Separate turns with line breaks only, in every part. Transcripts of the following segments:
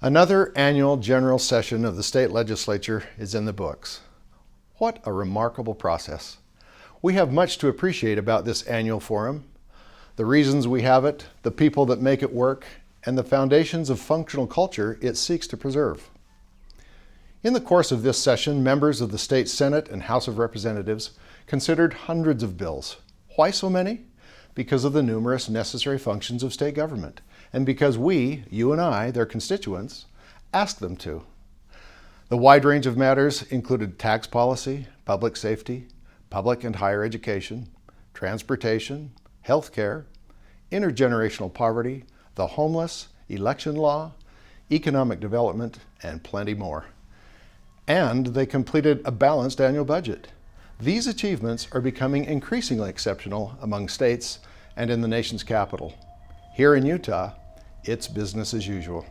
Another annual general session of the state legislature is in the books. What a remarkable process. We have much to appreciate about this annual forum, the reasons we have it, the people that make it work, and the foundations of functional culture it seeks to preserve. In the course of this session, members of the state Senate and House of Representatives considered hundreds of bills. Why so many? Because of the numerous necessary functions of state government, and because we, you and I, their constituents, asked them to. The wide range of matters included tax policy, public safety, public and higher education, transportation, health care, intergenerational poverty, the homeless, election law, economic development, and plenty more. And they completed a balanced annual budget. These achievements are becoming increasingly exceptional among states and in the nation's capital. Here in Utah, it's business as usual.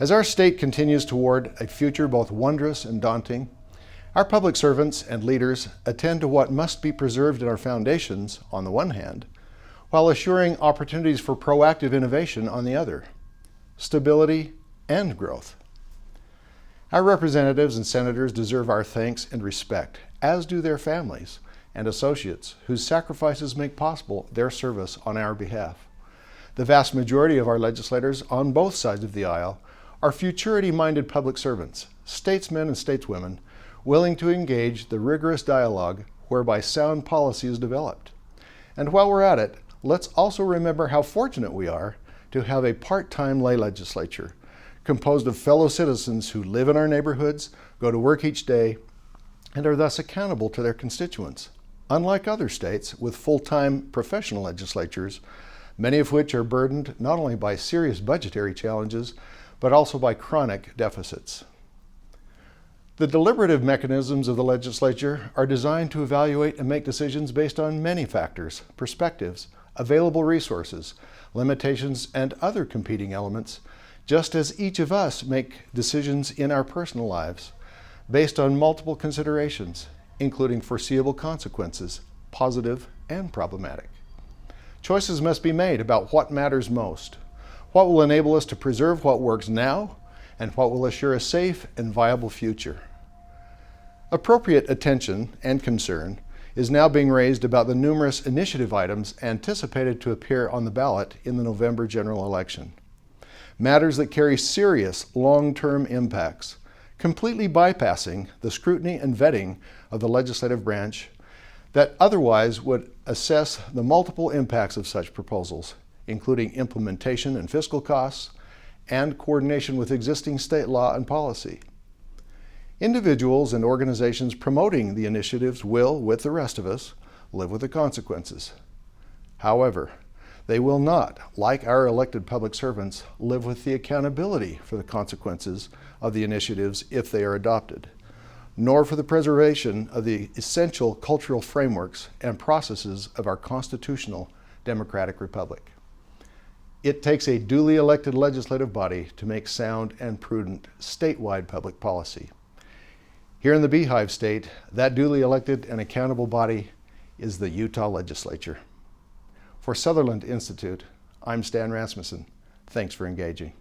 As our state continues toward a future both wondrous and daunting, our public servants and leaders attend to what must be preserved in our foundations on the one hand, while assuring opportunities for proactive innovation on the other, stability and growth. Our representatives and senators deserve our thanks and respect, as do their families and associates whose sacrifices make possible their service on our behalf. The vast majority of our legislators on both sides of the aisle are futurity-minded public servants, statesmen and stateswomen, willing to engage the rigorous dialogue whereby sound policy is developed. And while we're at it, let's also remember how fortunate we are to have a part-time lay legislature composed of fellow citizens who live in our neighborhoods, go to work each day, and are thus accountable to their constituents. Unlike other states with full-time professional legislatures, many of which are burdened not only by serious budgetary challenges, but also by chronic deficits. The deliberative mechanisms of the legislature are designed to evaluate and make decisions based on many factors, perspectives, available resources, limitations, and other competing elements, just as each of us make decisions in our personal lives based on multiple considerations, including foreseeable consequences, positive and problematic. Choices must be made about what matters most, what will enable us to preserve what works now, and what will assure a safe and viable future. Appropriate attention and concern is now being raised about the numerous initiative items anticipated to appear on the ballot in the November general election. Matters that carry serious long-term impacts, completely bypassing the scrutiny and vetting of the legislative branch that otherwise would assess the multiple impacts of such proposals, including implementation and fiscal costs, and coordination with existing state law and policy. Individuals and organizations promoting the initiatives will, with the rest of us, live with the consequences. However, they will not, like our elected public servants, live with the accountability for the consequences of the initiatives if they are adopted, nor for the preservation of the essential cultural frameworks and processes of our constitutional democratic republic. It takes a duly elected legislative body to make sound and prudent statewide public policy. Here in the Beehive State, that duly elected and accountable body is the Utah Legislature. For Sutherland Institute, I'm Stan Rasmussen. Thanks for engaging.